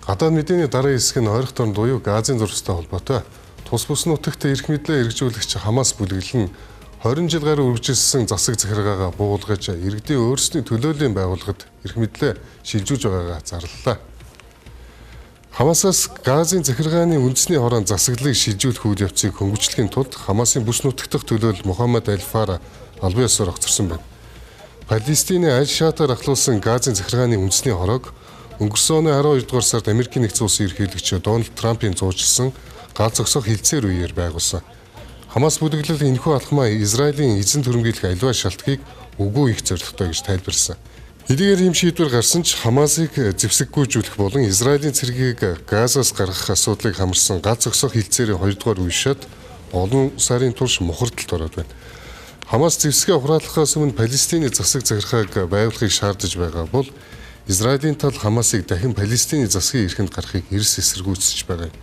Гадаад мэдээний дараагийн хэсэг нь ойрхон тойронд буюу Газын зурвастай холбоотой тус бүс нутагт эрх мэдлээ хэрэгжүүлэгч Хамас бүлэглэл нь 20 жил гаруй үргэлжилсэн засаг захиргаагаа буулгаж иргэдийн өөрсдийн төлөөллийн байгууллагад эрх мэдлээ шилжүүлж байгаагаа зарлалаа. Хамасаас Газын захиргааны үндэсний хорон засаглалыг шилжүүлэх үйл явцыг хөнгөвчлөхийн тулд Хамасын бүс нутагт төлөөлөл Мухаммад Аль-Фара албан ёсоор огцорсон байна. Палестины Аль-Шаатаар ахлуулсан Газын захиргааны үндэсний хорог өнгөрсөн оны 12 дугаар сард Америкийн нэгдсэн улсын ерөнхийлөгч Дональд Трампын зуучилсан гал зогсоох хилцээр үеэр байгуулсан. Хамас бүлэглэл энэхүү алхмаа Израилийн эзэн түрэмгийлэх аливаа шалтгаыг үгүй их зорилготой гэж тайлбарласан. Хэдийгээр ийм шийдвэр гарсан ч Хамасыг зэвсэггүйжүүлэх болон Израилийн цэргийг Газаас гаргах асуудлыг хамарсан гал зогсоох хилцээрийн 2 дугаар үеишэд олон сарын турш мухардалд ороод байна. Хамас зэвсгээ хураалгахаас өмнө Палестины засаг захиргааг байгуулахыг шаардаж байгаа бол Израилийн тал Хамасыг дахин Палестины засгийн эрхэнд гарахыг эрс эсэргүүцэж байгаа юм.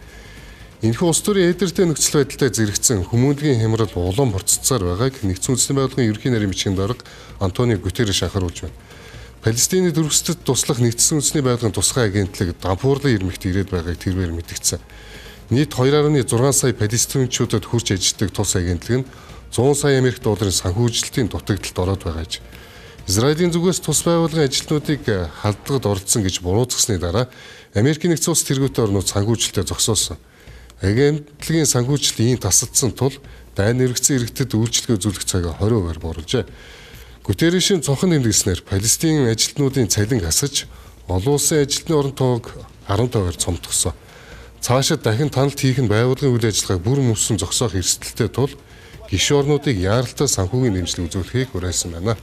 Энэхүү улс төрийн эдэртэй нөхцөл байдалтай зэрэгцэн хүмүүнлэгийн хямрал улам хорццсоор байгааг Нэгдсэн улсын байгууллагын ерөнхий нарийн бичгийн дарга Антонио Гутерреш анхааруулж байна. Палестины дөрвөсдөд туслах Нэгдсэн улсын байгууллагын тусгай агентлаг Дарфурын ирмэгт ирээд байгааг тэрээр мэдгдсэн. Нийт 2.6 сая палестинчуудад хүрч ажилладаг тус агентлаг нь 100 сая Америк долларын санхүүжилтийн дутагдалд ороод байгаа гэж. Израилийн зүгээс тус байгууллагын ажилтнуудыг халдлагад оролцсон гэж буруутгасны дараа Америкийн нэгдсэн улс тэргүүтээ орнууд санхүүжилтээ зогсоосон. Агентлагийн санхүүжилт ийм тасалдсан тул дайн эргэцэн иргэдэд үйлчлэгээ үзүүлэх цагаа 20% бууруулжээ. Гутеррешийн цонхон нэмэгдснээр Палестин ажилтнуудын цалин хасаж олон улсын ажилтны орон тоог 15%-аар цомтгосон. Цаашид дахин таналт хийх нь байгууллагын үйл ажиллагааг бүр мөсөн зогсоох эрсдэлтэй тул гишүүн орнуудыг яаралтай санхүүгийн дэмжлэг үзүүлэхийг уриалсан байна.